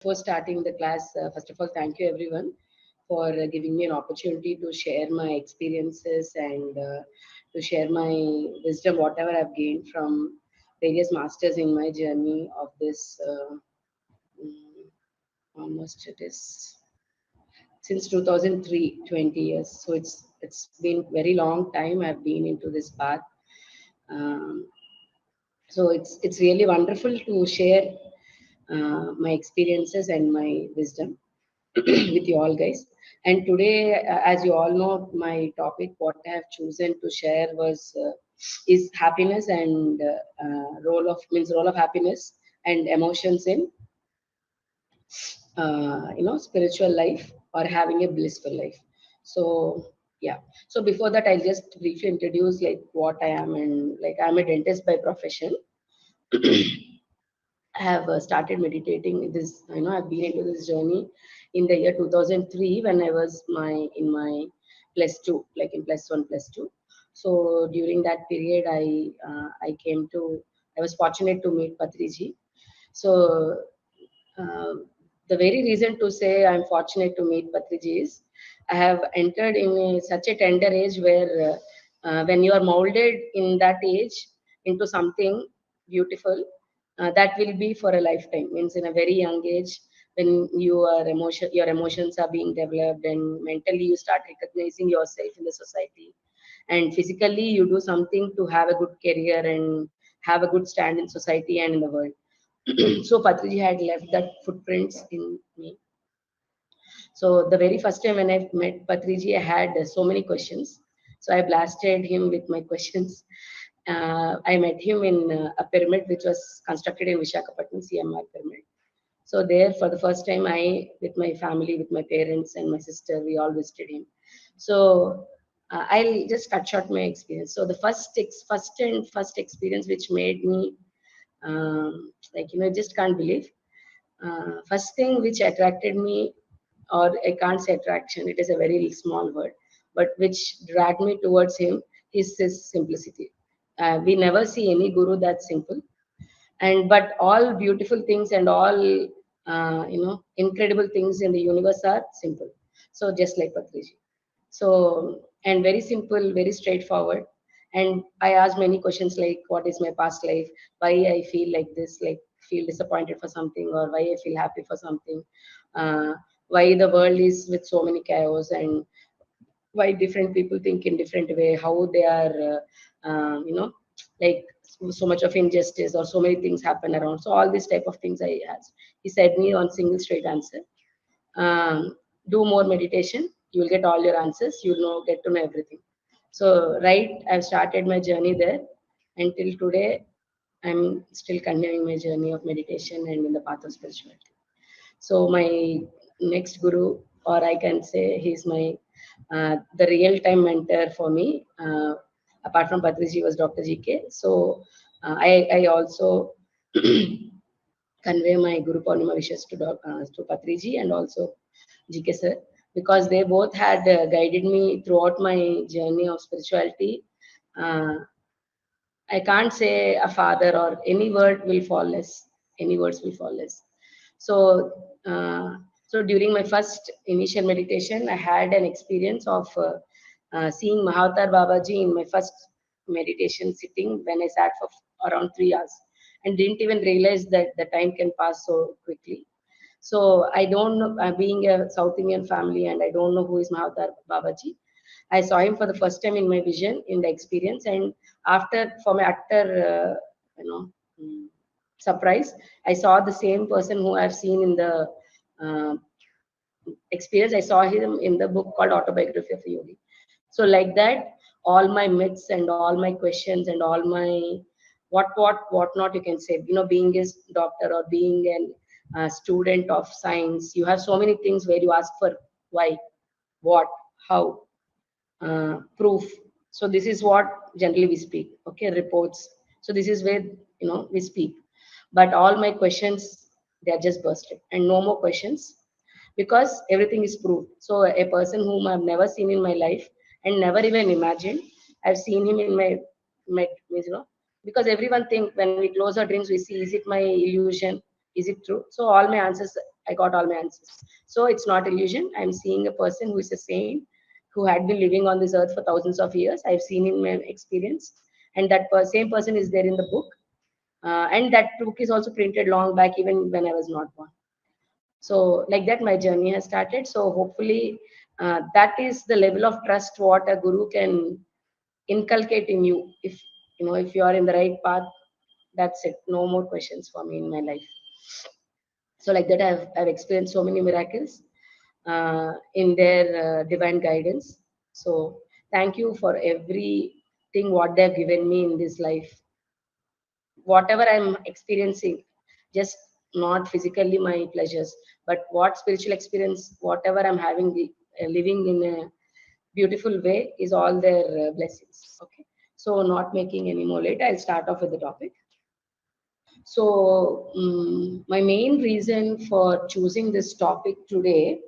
Before starting the class, first of all, thank you everyone for giving me an opportunity to share my experiences and to share my wisdom, whatever I've gained from various masters in my journey of this. Mm, Almost it is since 2003, 20 years. So it's been very long time I've been into this path. Um, so it's really wonderful to share my experiences and my wisdom with you all guys. And today, as you all know, my topic, what I have chosen to share was is happiness and role of happiness and emotions in spiritual life or having a blissful life. So yeah. So before that, I'll just briefly introduce like what I am, and like I'm a dentist by profession. I have started meditating this, I've been into this journey in the year 2003 when I was in my plus two, like in plus one, plus two. So during that period, I was fortunate to meet Patriji. So uh, the very reason to say I'm fortunate to meet Patriji is I have entered in such a tender age where when you are molded in that age into something beautiful, that will be for a lifetime. Means in a very young age, when your emotions are being developed, and mentally you start recognizing yourself in the society, and physically you do something to have a good career and have a good stand in society and in the world. So Patriji had left that footprints in me. So the very first time when I met Patriji, I had so many questions. So I blasted him with my questions. I met him in a pyramid which was constructed in Vishakhapatnam, CMR pyramid. So there, for the first time, with my family, with my parents and my sister, we all visited him. So I'll just cut short my experience. So the first experience which made me just can't believe. First thing which attracted me, or I can't say attraction, it is a very small word, but which dragged me towards him is his simplicity. We never see any guru that simple, and but all beautiful things and all incredible things in the universe are simple. So just like Patriji. So, and very simple, very straightforward. And I asked many questions like, what is my past life? Why I feel like this, like feel disappointed for something, or why I feel happy for something? Uh, why the world is with so many chaos, and why different people think in different way? How they are, like so much of injustice or so many things happen around. So all these type of things I asked. He said me on single straight answer, do more meditation, you will get all your answers, you'll get to know everything. So right, I've started my journey there. Until today, I'm still continuing my journey of meditation and in the path of spirituality. So my next guru, or I can say he's my the real time mentor for me. Apart from Patriji was Dr. GK. So I also convey my Guru Purnima wishes to Patriji and also GK sir, because they both had guided me throughout my journey of spirituality. Uh, I can't say a father or any word will fall less. Any words will fall less. So, so during my first initial meditation, I had an experience of seeing Mahavatar Babaji in my first meditation sitting when I sat for around 3 hours and didn't even realize that the time can pass so quickly. So I don't know, being a South Indian family, and I don't know who is Mahavatar Babaji. I saw him for the first time in my vision, in the experience, and after, for my utter, you know, mm, surprise, I saw the same person who I've seen in the uh, experience. I saw him in the book called Autobiography of a Yogi. So like that, all my myths and all my questions and all my what not, you can say, being a doctor or being a student of science, you have so many things where you ask for why, what, how, proof. So this is what generally we speak. Okay, reports. So this is where we speak. But all my questions, they are just bursted, and no more questions, because everything is proved. So a person whom I've never seen in my life and never even imagined, I've seen him in my, because everyone think when we close our dreams, we see, is it my illusion? Is it true? So all my answers, I got all my answers. So it's not illusion. I'm seeing a person who is a saint, who had been living on this earth for thousands of years. I've seen him in experience, and that same person is there in the book. And that book is also printed long back, even when I was not born. So like that, my journey has started. So hopefully, that is the level of trust what a guru can inculcate in you. If if you are in the right path, that's it. No more questions for me in my life. So like that, I've experienced so many miracles in their divine guidance. So thank you for everything what they've given me in this life. Whatever I'm experiencing, just not physically my pleasures, but what spiritual experience, whatever I'm having, living in a beautiful way, is all their blessings. Okay. So not making any more late, I'll start off with the topic. So my main reason for choosing this topic today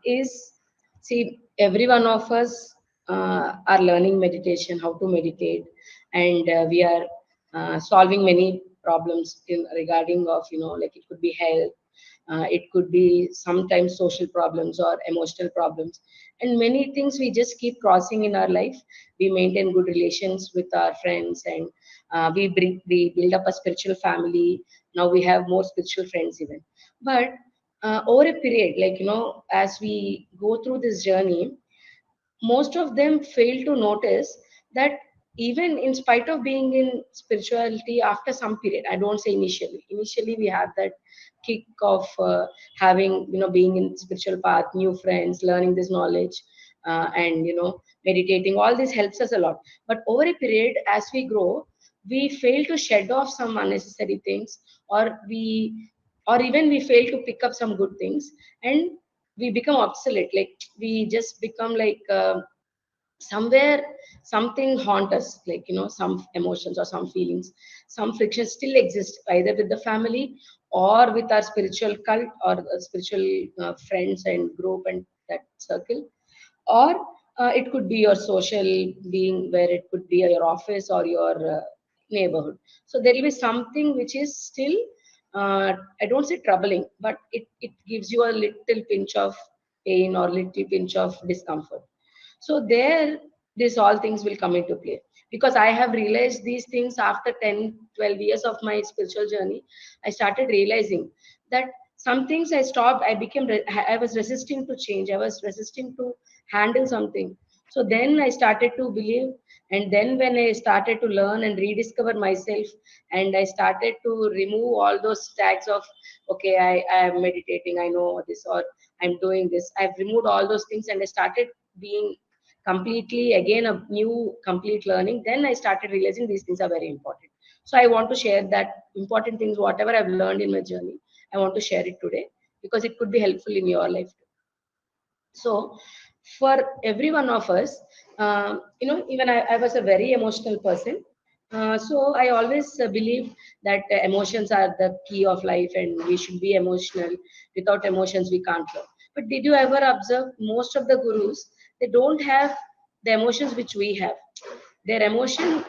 is, see, every one of us are learning meditation, how to meditate, and we are solving many problems in regarding of, like it could be health, it could be sometimes social problems or emotional problems, and many things we just keep crossing in our life. We maintain good relations with our friends, and we build up a spiritual family. Now we have more spiritual friends even, but over a period, like as we go through this journey, most of them fail to notice that even in spite of being in spirituality, after some period, I don't say initially we have that kick of having, being in spiritual path, new friends, learning this knowledge, and meditating, all this helps us a lot. But over a period, as we grow, we fail to shed off some unnecessary things, or even we fail to pick up some good things, and we become obsolete. Like we just become like somewhere something haunt us, like some emotions or some feelings, some friction still exists, either with the family or with our spiritual cult or spiritual friends and group and that circle, or it could be your social being, where it could be your office or your neighborhood. So there will be something which is still, I don't say troubling, but it gives you a little pinch of pain or little pinch of discomfort. So there, these all things will come into play, because I have realized these things after 10, 12 years of my spiritual journey. I started realizing that some things I stopped. I was resisting to change. I was resisting to handle something. So then I started to believe, and then when I started to learn and rediscover myself, and I started to remove all those tags of, okay, I am meditating, I know this, or I'm doing this. I've removed all those things, and I started being completely again a new complete learning. Then I started realizing these things are very important. So I want to share that important things, whatever I've learned in my journey, I want to share it today, because it could be helpful in your life. So for every one of us, even I was a very emotional person. So I always believe that emotions are the key of life, and we should be emotional. Without emotions we can't learn. But did you ever observe, most of the gurus, they don't have the emotions which we have. Their emotion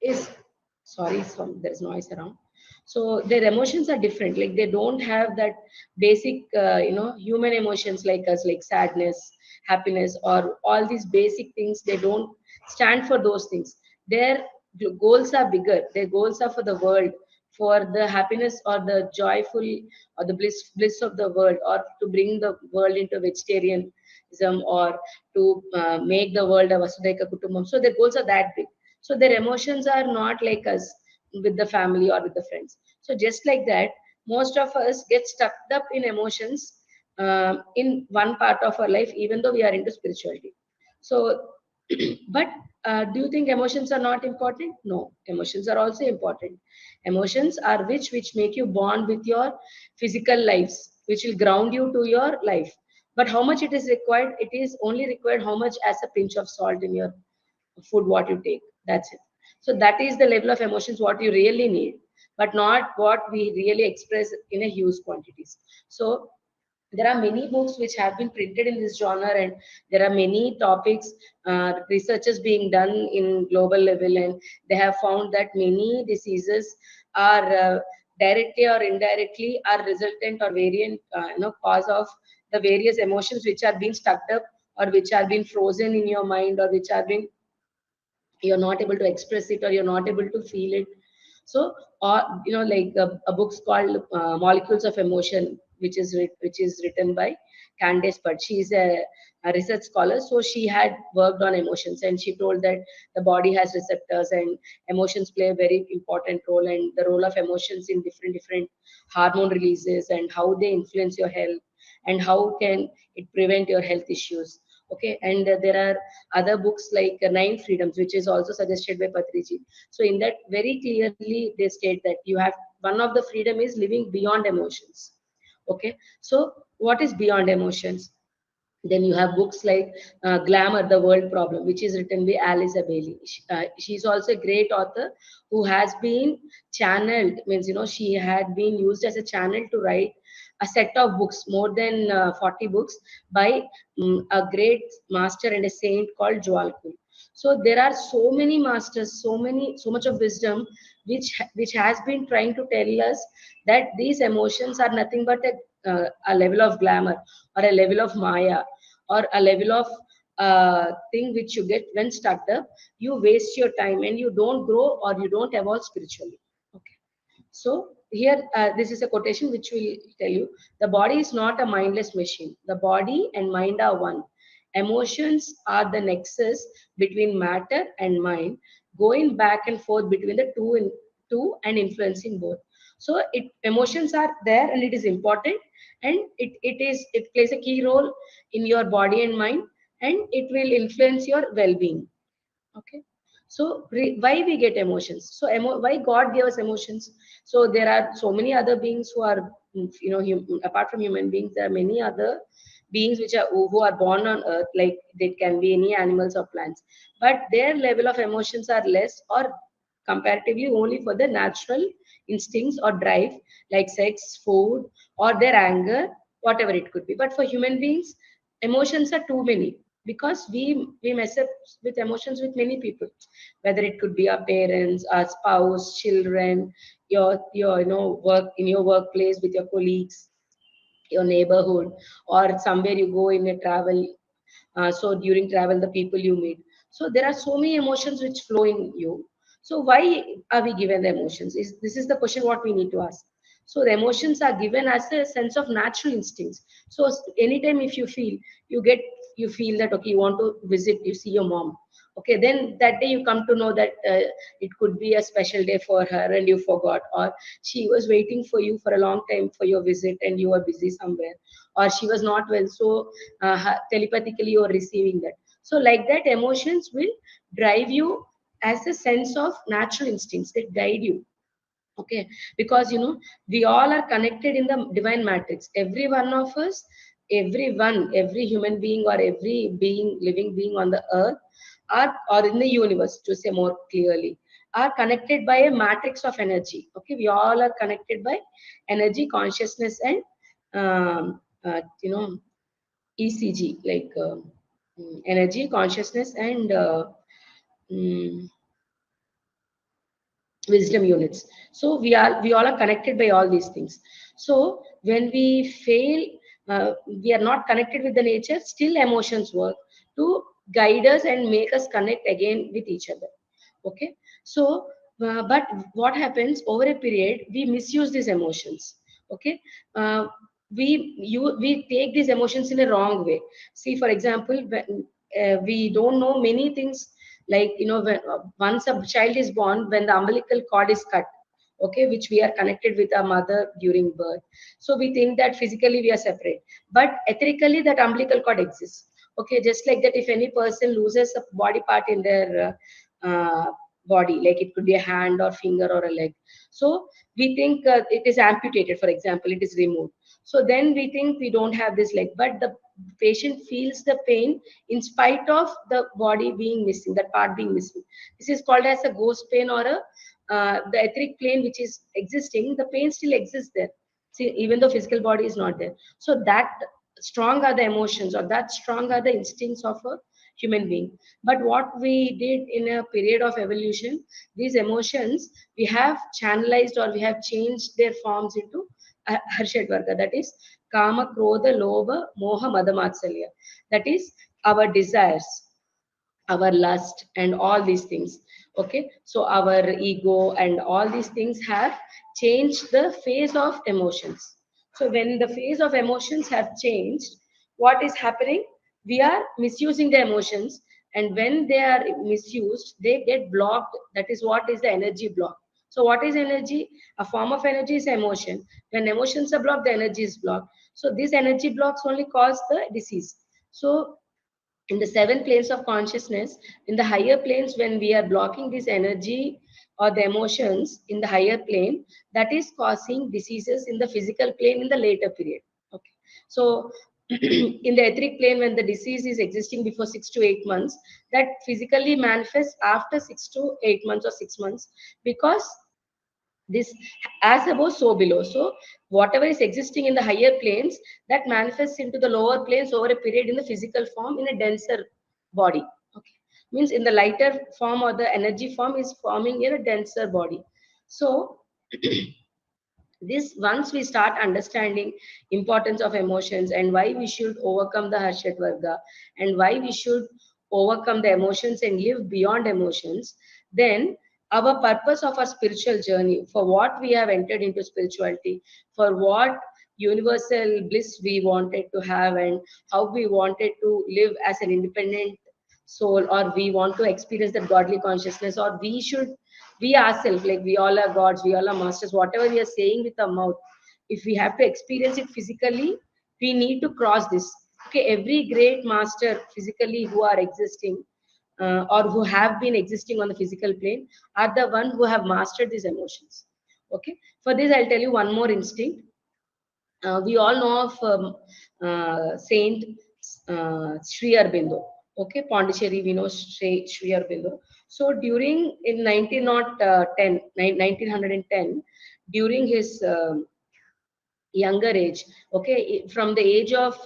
is, sorry, there's noise around. So their emotions are different. Like they don't have that basic human emotions like us, like sadness, happiness, or all these basic things. They don't stand for those things. Their goals are bigger. Their goals are for the world, for the happiness or the joyful or the bliss of the world, or to bring the world into vegetarianism, or to make the world a vasudhaika kutumbam. So their goals are that big. So their emotions are not like us, with the family or with the friends. So just like that, most of us get stuck up in emotions in one part of our life, even though we are into spirituality. So but do you think emotions are not important? No, emotions are also important. Emotions are which make you bond with your physical lives, which will ground you to your life. But how much it is required? It is only required how much as a pinch of salt in your food what you take. That's it. So that is the level of emotions what you really need, but not what we really express in a huge quantities. So there are many books which have been printed in this genre, and there are many topics, researches being done in global level, and they have found that many diseases are directly or indirectly are resultant or variant, cause of the various emotions which are being stuck up, or which are being frozen in your mind, or which are being, you're not able to express it, or you're not able to feel it. So, or like a book's called Molecules of Emotion, which is written by Candace Pert. She's a research scholar, so she had worked on emotions, and she told that the body has receptors, and emotions play a very important role, and the role of emotions in different hormone releases, and how they influence your health, and how can it prevent your health issues. Okay, and there are other books like Nine Freedoms, which is also suggested by Patriji. So in that, very clearly they state that you have, one of the freedom is living beyond emotions. Okay, so what is beyond emotions? Then you have books like Glamour, The World Problem, which is written by Alice Bailey. She's also a great author who has been channeled, means, she had been used as a channel to write a set of books, more than 40 books, by a great master and a saint called Joel Kuhl. So there are so many masters, so much of wisdom, which has been trying to tell us that these emotions are nothing but a level of glamour, or a level of maya, or a level of thing which you get when stuck up. You waste your time, and you don't grow, or you don't evolve spiritually. Okay. So here, this is a quotation which will tell you: the body is not a mindless machine. The body and mind are one. Emotions are the nexus between matter and mind, going back and forth between the two and influencing both. So emotions are there, and it is important, and it plays a key role in your body and mind, and it will influence your well-being. Okay. So why we get emotions? So why God gave us emotions? So there are so many other beings who are, apart from human beings, there are many other beings which are who are born on earth, like they can be any animals or plants, but their level of emotions are less, or comparatively only for the natural instincts or drive, like sex, food, or their anger, whatever it could be. But for human beings, emotions are too many, because we mess up with emotions with many people, whether it could be our parents, our spouse, children, your work, in your workplace, with your colleagues, your neighborhood, or somewhere you go in a travel. So during travel, the people you meet. So there are so many emotions which flow in you. So why are we given the emotions? This is the question what we need to ask. So the emotions are given as a sense of natural instincts. So anytime if you feel, you get, you feel that, okay, you want to visit, you see your mom. Okay, then that day you come to know that it could be a special day for her, and you forgot, or she was waiting for you for a long time for your visit, and you were busy somewhere, or she was not well, so telepathically you are receiving that. So like that, emotions will drive you as a sense of natural instincts that guide you. Okay, because we all are connected in the divine matrix. Every one of us, every human being, or every being, living being on the earth, are, or in the universe, to say more clearly, are connected by a matrix of energy. Okay, we all are connected by energy, consciousness, and ECG, like energy, consciousness, and mm, wisdom units. So we all are connected by all these things. So when we fail, we are not connected with the nature, still emotions work to guide us and make us connect again with each other. Okay. So but what happens over a period, we misuse these emotions. Okay. uh, we take these emotions in a wrong way. See, for example, when we don't know many things, like once a child is born, when the umbilical cord is cut, okay, which we are connected with our mother during birth, so we think that physically we are separate, but ethically that umbilical cord exists. Okay, just like that, if any person loses a body part in their body, like it could be a hand or finger or a leg, so we think it is amputated, for example, it is removed, so then we think we don't have this leg, but the patient feels the pain in spite of the body being missing, that part being missing. This is called as a ghost pain, or a the etheric plane which is existing, the pain still exists there. See, even though physical body is not there. So that strong are the emotions, or that strong are the instincts of a human being. But what we did in a period of evolution, these emotions we have channelized or we have changed their forms into Harshad Varga, that is Kama, Krodha, Lobha, Moha, Mada, Matsalya. That is our desires, our lust, and all these things. Okay, so our ego and all these things have changed the phase of emotions. So when the phase of emotions have changed, what is happening? We are misusing the emotions, and when they are misused, they get blocked. That is what is the energy block. So what is energy? A form of energy is emotion. When emotions are blocked, the energy is blocked. So these energy blocks only cause the disease. So in the seven planes of consciousness, in the higher planes, when we are blocking this energy or the emotions in the higher plane, that is causing diseases in the physical plane in the later period. Okay, so in the etheric plane, when the disease is existing before 6 to 8 months, that physically manifests after 6 to 8 months or 6 months, because this as above so below. So whatever is existing in the higher planes, that manifests into the lower planes over a period in the physical form in a denser body. Okay, means in the lighter form or the energy form is forming in a denser body. So this, once we start understanding importance of emotions and why we should overcome the Harshat Varga and why we should overcome the emotions and live beyond emotions, then our purpose of our spiritual journey, for what we have entered into spirituality, for what universal bliss we wanted to have, and how we wanted to live as an independent soul, or we want to experience that godly consciousness, or we should, we ourselves, like we all are gods, we all are masters, whatever we are saying with our mouth, if we have to experience it physically, we need to cross this. Okay, every great master physically who are existing, or who have been existing on the physical plane, are the one who have mastered these emotions. Okay, for this I'll tell you one more instinct. We all know of Saint Sri Aurobindo. Okay, Pondicherry, we know Sri Aurobindo. So during in 1910, during his younger age, okay, from the age of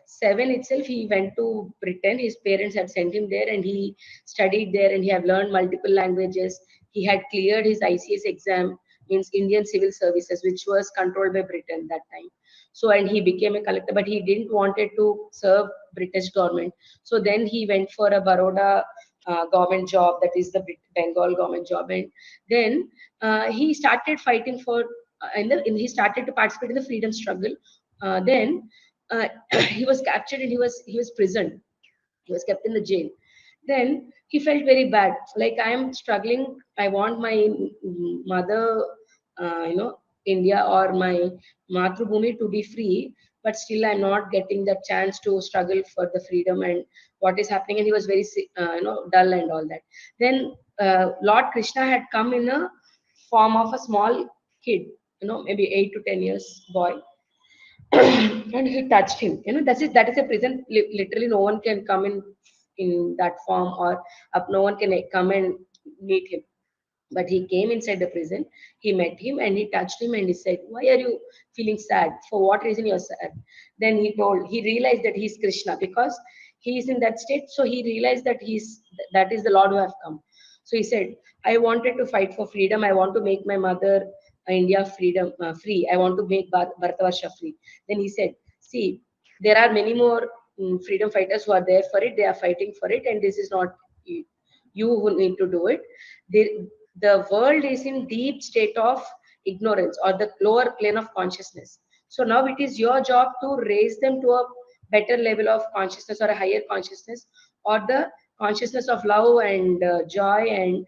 7 itself, he went to Britain. His parents had sent him there, and he studied there, and he have learned multiple languages. He had cleared his ICS exam, means Indian Civil Services, which was controlled by Britain that time. So and he became a collector, but he didn't wanted to serve British government. So then he went for a Baroda government job, that is the Bengal government job. And then he started fighting for he started to participate in the freedom struggle. Then he was captured, and he was prisoned. He was kept in the jail. Then he felt very bad. Like, I am struggling. I want my mother, India, or my Matrubhumi to be free, but still I'm not getting the chance to struggle for the freedom and what is happening. And he was very, dull and all that. Then Lord Krishna had come in a form of a small kid, maybe 8 to 10 years boy, and he touched him. That is a prison. Literally, no one can come in that form, or no one can come and meet him. But he came inside the prison, he met him, and he touched him, and he said, "Why are you feeling sad? For what reason you are sad?" Then he realized that he's Krishna, because he is in that state. So he realized that is the Lord who have come. So he said, "I wanted to fight for freedom. I want to make my mother, India, free. I want to make Bharatavarsha free." Then he said, "See, there are many more freedom fighters who are there for it. They are fighting for it, and this is not you, you who need to do it. The world is in deep state of ignorance, or the lower plane of consciousness. So now it is your job to raise them to a better level of consciousness, or a higher consciousness, or the consciousness of love and joy and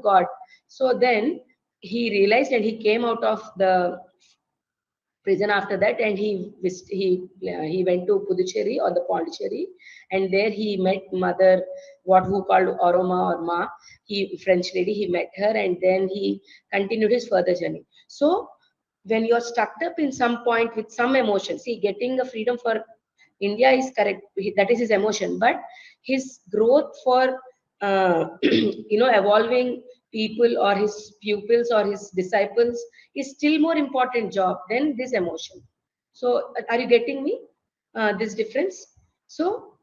God." So then he realized, and he came out of the prison after that, and he went to Puducherry or the Pondicherry, and there he met mother, what who called Aroma or Ma, he French lady. He met her, and then he continued his further journey. So when you're stuck up in some point with some emotion, see, getting a freedom for India is correct. That is his emotion, but his growth for evolving people, or his pupils, or his disciples, is still more important job than this emotion. So are you getting me? This difference? So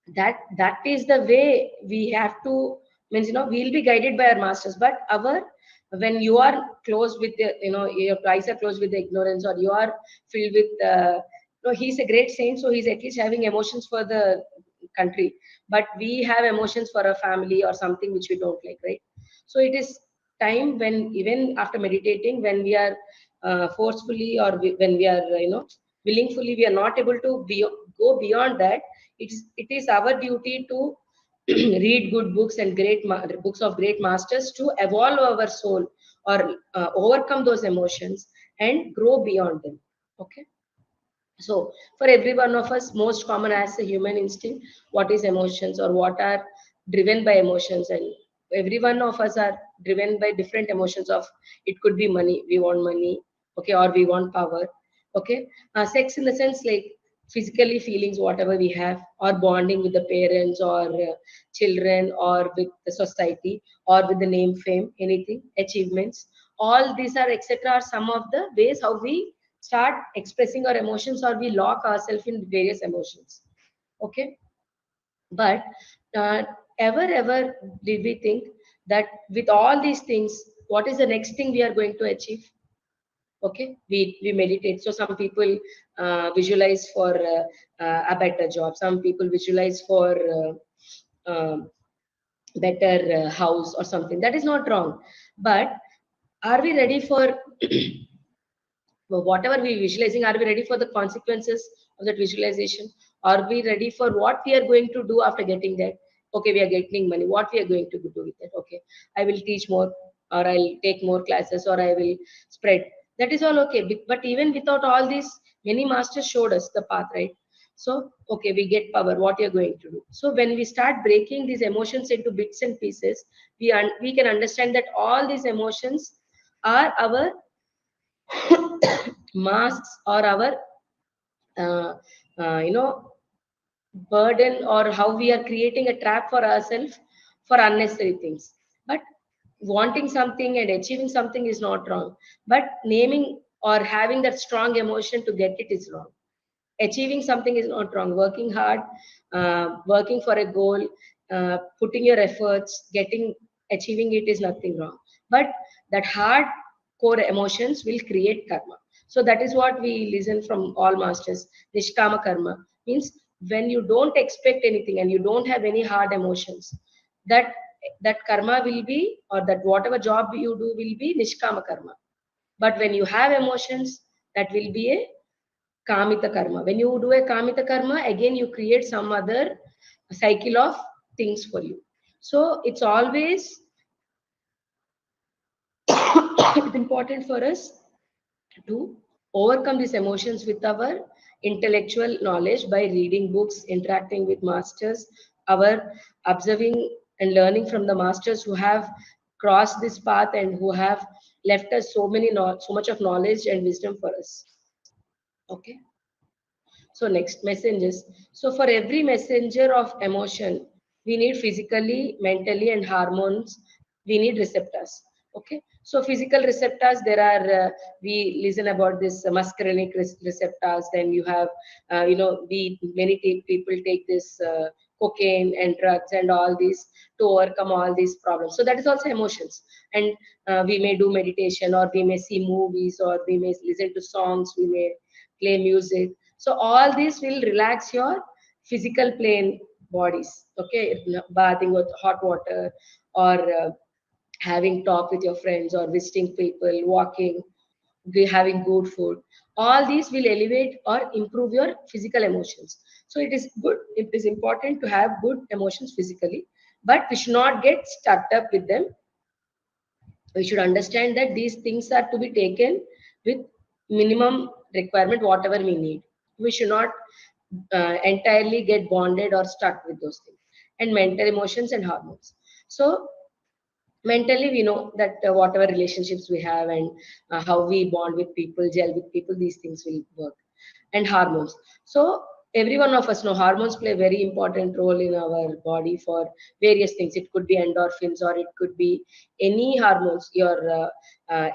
That is the way we have to, means, we'll be guided by our masters, but our, when you are closed with the, your eyes are closed with the ignorance, or you are filled with he's a great saint, so he's at least having emotions for the country, but we have emotions for a family or something which we don't like, right? So it is time when, even after meditating, when we are forcefully, or when we are willingly, we are not able to go beyond that. It is our duty to read good books and books of great masters, to evolve our soul, or overcome those emotions and grow beyond them. Okay. So for every one of us, most common as a human instinct, what is emotions, or what are driven by emotions, and every one of us are driven by different emotions. Of, it could be money, we want money, okay, or we want power, okay. Sex in the sense, like physically feelings, whatever we have, or bonding with the parents, or children, or with the society, or with the name, fame, anything, achievements. All these are, etc., are some of the ways how we start expressing our emotions, or we lock ourselves in various emotions. Okay. But uh, ever did we think that with all these things, what is the next thing we are going to achieve? Okay, we meditate. So some people visualize for a better job, some people visualize for better house or something. That is not wrong, but are we ready for whatever we visualizing? Are we ready for the consequences of that visualization? Are we ready for what we are going to do after getting that? Okay, we are getting money, what we are going to do with it? Okay, I will teach more, or I'll take more classes, or I will spread. That is all okay, but even without all this, many masters showed us the path, right? So okay, we get power, what you're going to do. So when we start breaking these emotions into bits and pieces, we can understand that all these emotions are our masks, or our uh, uh, you know burden, or how we are creating a trap for ourselves for unnecessary things. But wanting something and achieving something is not wrong, but naming or having that strong emotion to get it is wrong. Achieving something is not wrong. Working hard, working for a goal, putting your efforts, getting, achieving it is nothing wrong. But that hard core emotions will create karma. So that is what we listen from all masters. Nishkama karma means when you don't expect anything and you don't have any hard emotions, that that karma will be, or that whatever job you do will be nishkama karma. But when you have emotions, that will be a Kamita karma. When you do a Kamita karma, again you create some other cycle of things for you. So it's always it's important for us to overcome these emotions with our intellectual knowledge by reading books, interacting with masters, our observing and learning from the masters who have crossed this path and who have left us so much of knowledge and wisdom for us. Okay. So next messengers. So for every messenger of emotion, we need physically, mentally, and hormones. We need receptors. Okay. So physical receptors, there are we listen about this muscarinic receptors. Then you have we many people take this cocaine and drugs and all these to overcome all these problems. So that is also emotions. And we may do meditation, or we may see movies, or we may listen to songs. We may play music. So all this will relax your physical plane bodies. Okay, bathing with hot water, or having talk with your friends, or visiting people, walking, having good food. All these will elevate or improve your physical emotions. So it is good. It is important to have good emotions physically, but we should not get stuck up with them. We should understand that these things are to be taken with minimum requirement, whatever we need. We should not entirely get bonded or stuck with those things. And mental emotions and hormones. So mentally, we know that whatever relationships we have, and how we bond with people, gel with people, these things will work. And hormones. So every one of us know hormones play a very important role in our body for various things. It could be endorphins, or it could be any hormones, your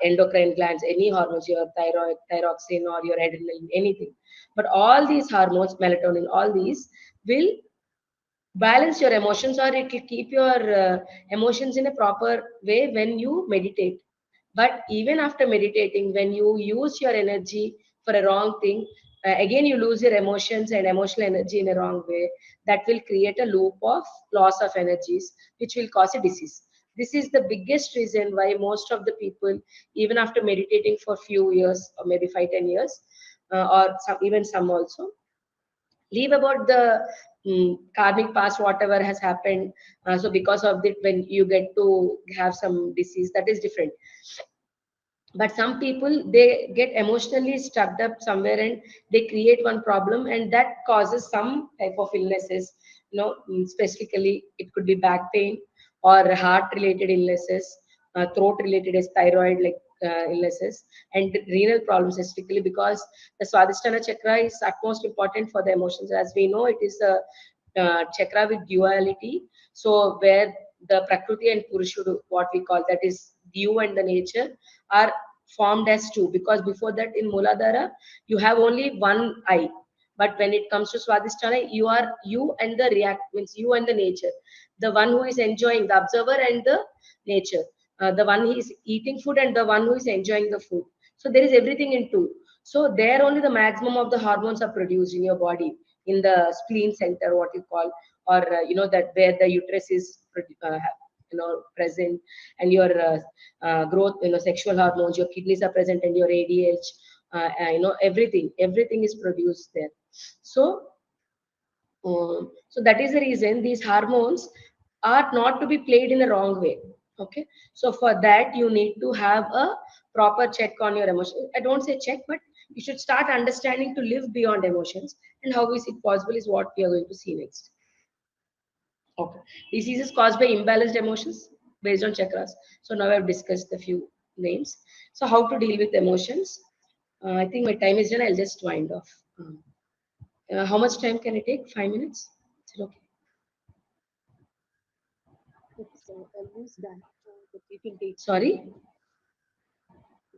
endocrine glands, any hormones, your thyroid, thyroxine, or your adrenaline, anything. But all these hormones, melatonin, all these will balance your emotions, or it will keep your emotions in a proper way when you meditate. But even after meditating, when you use your energy for a wrong thing, again you lose your emotions and emotional energy in a wrong way. That will create a loop of loss of energies, which will cause a disease. This is the biggest reason why most of the people, even after meditating for few years or maybe 5 10 years, or some, even some also, leave about the karmic past, whatever has happened. So because of that, when you get to have some disease, that is different. But some people, they get emotionally stuck up somewhere and they create one problem, and that causes some type of illnesses. Specifically it could be back pain or heart related illnesses, throat related as thyroid like illnesses, and renal problems specifically, because the swadhisthana chakra is utmost important for the emotions. As we know, it is a chakra with duality. So where the prakriti and purushudu, what we call, that is you and the nature, are formed as two, because before that in Muladhara you have only one eye. But when it comes to Swadhisthana, you are you and the react, means you and the nature, the one who is enjoying, the observer and the nature, the one who is eating food and the one who is enjoying the food. So there is everything in two. So there only the maximum of the hormones are produced in your body, in the spleen center, what you call, or that where the uterus is present, and your growth, sexual hormones, your kidneys are present, and your ADH, everything is produced there. So so that is the reason these hormones are not to be played in the wrong way. Okay, so for that you need to have a proper check on your emotions. I don't say check, but you should start understanding to live beyond emotions, and how is it possible is what we are going to see next. Okay. Diseases caused by imbalanced emotions based on chakras. So now I've discussed a few names. So how to deal with emotions? I think my time is done. I'll just wind off. How much time can I take? 5 minutes? Is it okay? It's almost done, but you can take five Sorry? minutes.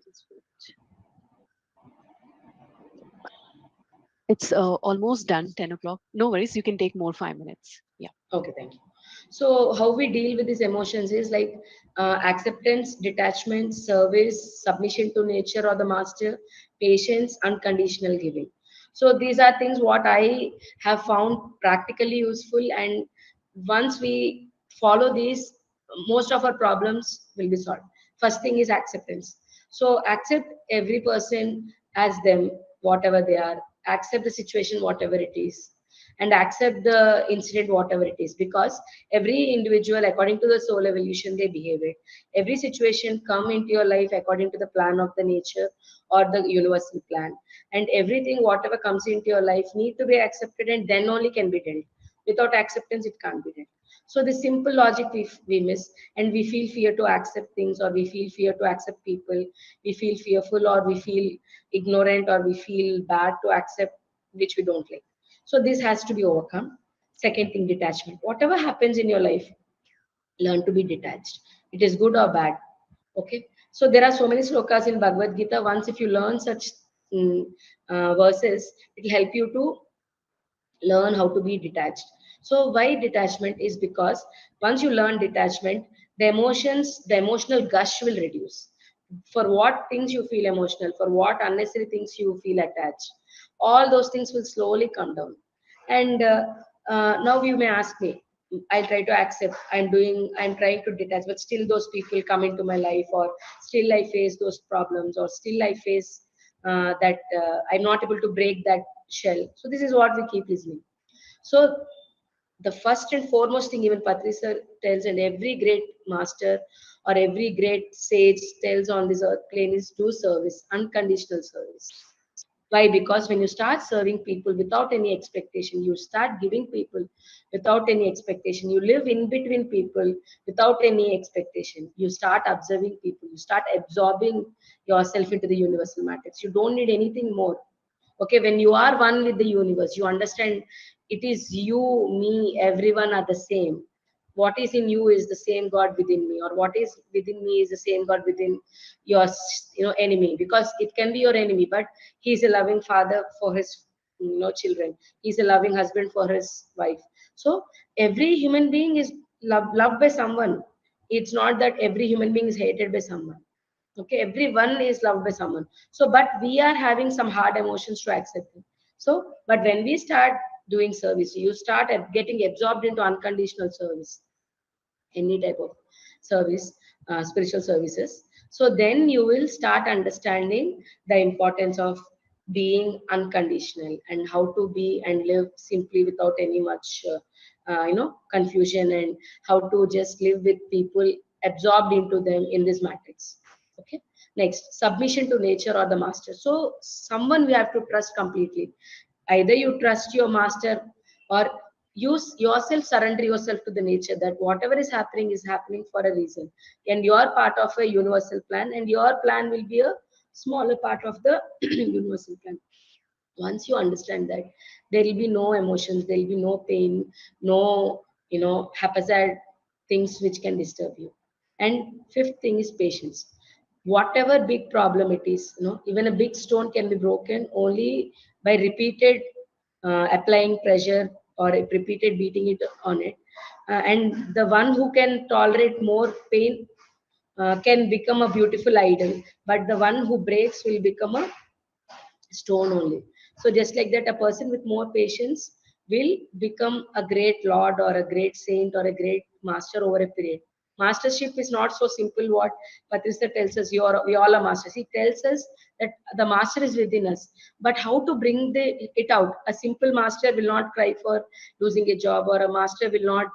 Just wait. It's almost done, 10 o'clock. No worries, you can take more 5 minutes. Yeah. Okay, thank you. So, how we deal with these emotions is like acceptance, detachment, service, submission to nature or the master, patience, unconditional giving. So, these are things what I have found practically useful, and once we follow these, most of our problems will be solved. First thing is acceptance. So, accept every person as them, whatever they are, accept the situation, whatever it is, and accept the incident whatever it is, because every individual according to the soul evolution they behave it. Every situation come into your life according to the plan of the nature or the universal plan, and everything whatever comes into your life need to be accepted, and then only can be dealt. Without acceptance it can't be dealt. So the simple logic we miss, and we feel fear to accept things, or we feel fear to accept people, we feel fearful, or we feel ignorant, or we feel bad to accept which we don't like. So this has to be overcome. Second thing, detachment. Whatever happens in your life, learn to be detached. It is good or bad. Okay. So there are so many slokas in Bhagavad Gita. Once if you learn such mm, verses, it will help you to learn how to be detached. So why detachment is because once you learn detachment, the emotional gush will reduce. For what things you feel emotional, for what unnecessary things you feel attached, all those things will slowly come down. And now you may ask me, I'll try to accept. I'm trying to detach, but still those people come into my life, or still I face those problems, or still I face that I'm not able to break that shell. So this is what we keep listening. So the first and foremost thing even Patri sir tells, and every great master or every great sage tells on this earth plane, is do service, unconditional service. Why? Because when you start serving people without any expectation, you start giving people without any expectation, you live in between people without any expectation, you start observing people, you start absorbing yourself into the universal matrix. You don't need anything more. Okay, when you are one with the universe, you understand it is you, me, everyone are the same. What is in you is the same God within me, or what is within me is the same God within your enemy, because it can be your enemy, but he is a loving father for his children. He's a loving husband for his wife. So every human being is loved by someone. It's not that every human being is hated by someone. Okay, everyone is loved by someone. So but we are having some hard emotions to accept it. So but when we start doing service, you start getting absorbed into unconditional service, any type of service, spiritual services. So then you will start understanding the importance of being unconditional and how to be and live simply without any much, confusion, and how to just live with people absorbed into them in this matrix. Okay. Next, submission to nature or the master. So someone we have to trust completely. Either you trust your master, or use yourself, surrender yourself to the nature, that whatever is happening for a reason, and you are part of a universal plan, and your plan will be a smaller part of the universal plan. Once you understand that, there will be no emotions, there will be no pain, no haphazard things which can disturb you. And fifth thing is patience. Whatever big problem it is, even a big stone can be broken only by repeated applying pressure, or repeated beating it on it. And the one who can tolerate more pain can become a beautiful idol, but the one who breaks will become a stone only. So just like that, a person with more patience will become a great lord or a great saint or a great master over a period. Mastership is not so simple. What Patricia tells us, we all are masters. He tells us that the master is within us, but how to bring it out? A simple master will not cry for losing a job, or a master will not,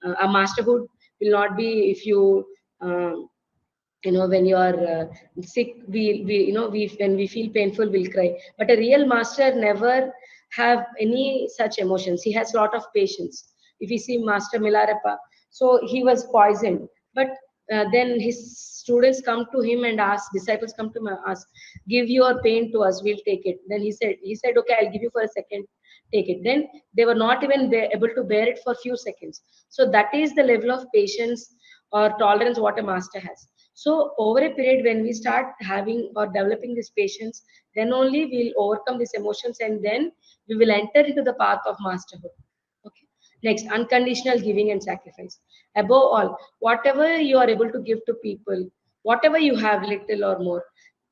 a masterhood will not be if you. When you are sick, we when we feel painful we'll cry, but a real master never have any such emotions. He has a lot of patience. If you see Master Milarepa, so he was poisoned, but then his students come to him and ask, disciples come to him and ask, give your pain to us, we'll take it. Then he said, okay, I'll give you for a second, take it. Then they were not even able to bear it for few seconds. So that is the level of patience or tolerance what a master has. So over a period, when we start having or developing this patience, then only we'll overcome these emotions, and then we will enter into the path of masterhood. Okay. Next, unconditional giving and sacrifice. Above all, whatever you are able to give to people, whatever you have, little or more,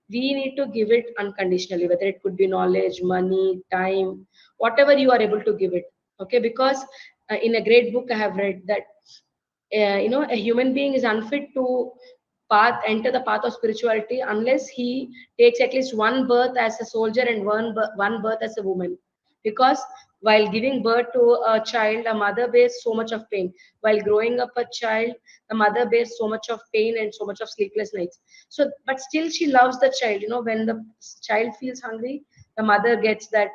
we need to give it unconditionally, whether it could be knowledge, money, time, whatever you are able to give it. Okay, because in a great book I have read that a human being is unfit to enter the path of spirituality unless he takes at least one birth as a soldier and one birth as a woman. Because while giving birth to a child, a mother bears so much of pain. While growing up a child, the mother bears so much of pain and so much of sleepless nights. So but still she loves the child. When the child feels hungry, the mother gets that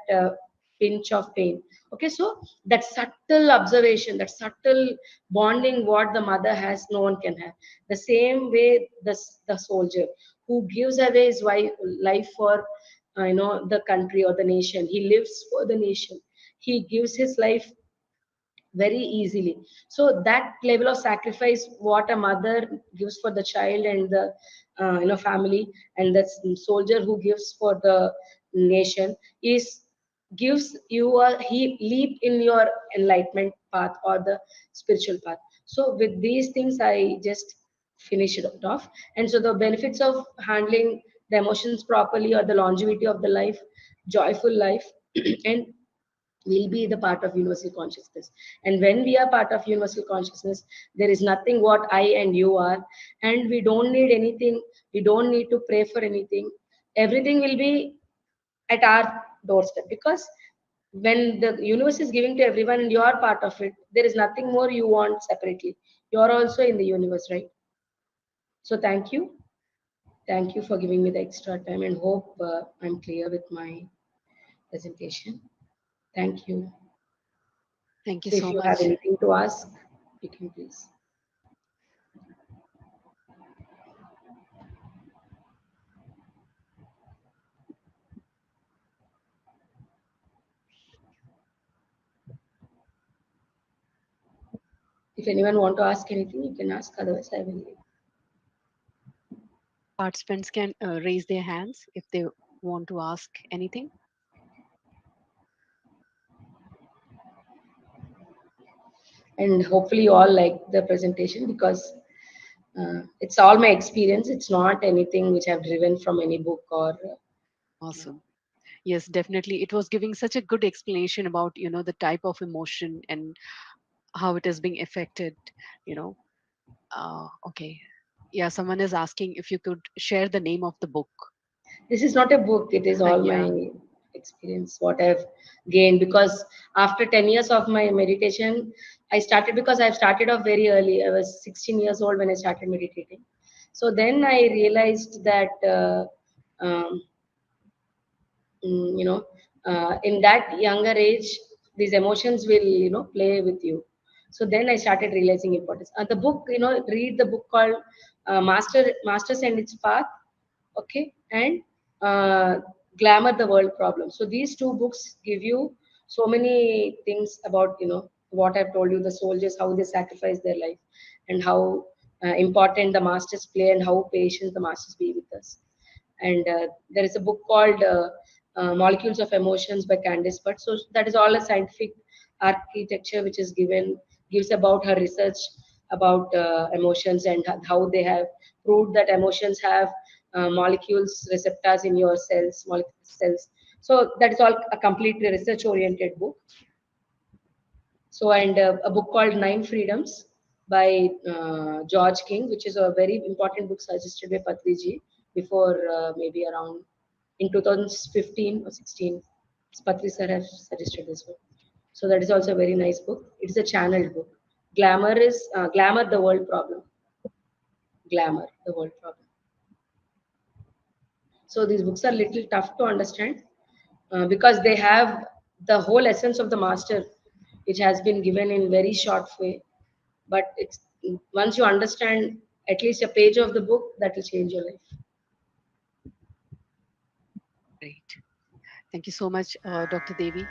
pinch of pain. Okay, so that subtle observation, that subtle bonding what the mother has, no one can have. The same way, the soldier who gives away his life for the country or the nation, he lives for the nation. He gives his life very easily. So that level of sacrifice what a mother gives for the child and the family, and the soldier who gives for the nation, is gives you a he leap in your enlightenment path or the spiritual path. So with these things I just finish it off. And so the benefits of handling the emotions properly, or the longevity of the life, joyful life, and will be the part of universal consciousness. And when we are part of universal consciousness, there is nothing what I and you are, and we don't need anything. We don't need to pray for anything. Everything will be at our doorstep, because when the universe is giving to everyone and you are part of it, there is nothing more you want separately. You are also in the universe, right? So thank you for giving me the extra time, and hope I'm clear with my presentation. Thank you. Thank you So if so you have much. anything to ask, you can please. If anyone want to ask anything, you can ask. Otherwise, I will leave. Participants can raise their hands if they want to ask anything. And hopefully you all like the presentation, because it's all my experience. It's not anything which I've driven from any book or yeah. Awesome. Yes, definitely. It was giving such a good explanation about, the type of emotion and how it is being affected, you know. Okay. Yeah, someone is asking if you could share the name of the book. This is not a book. It is all Yeah. my experience, what I've gained. Because after 10 years of my meditation, I started, because I've started off very early. I was 16 years old when I started meditating. So then I realized that um, in that younger age, these emotions will, play with you. So then I started realizing importance. The book, read the book called Masters and Its Path, okay, and uh, Glamour the World Problem. So these two books give you so many things about, what I've told you, the soldiers, how they sacrifice their life, and how important the masters play, and how patient the masters be with us. And there is a book called Molecules of Emotions by Candice Butt. So that is all a scientific architecture which is gives about her research about emotions, and how they have proved that emotions have molecules, receptors in your cells, molecular cells. So that is all a completely research oriented book. So, and a book called Nine Freedoms by George King, which is a very important book suggested by Patriji before, maybe around in 2015 or 16. Patri sir have suggested this book. So that is also a very nice book. It is a channeled book. Glamour the World Problem. Glamour the World Problem. So these books are little tough to understand, because they have the whole essence of the master, which has been given in very short way. But it's once you understand at least a page of the book, that will change your life. Great. Thank you so much, Dr. Devi.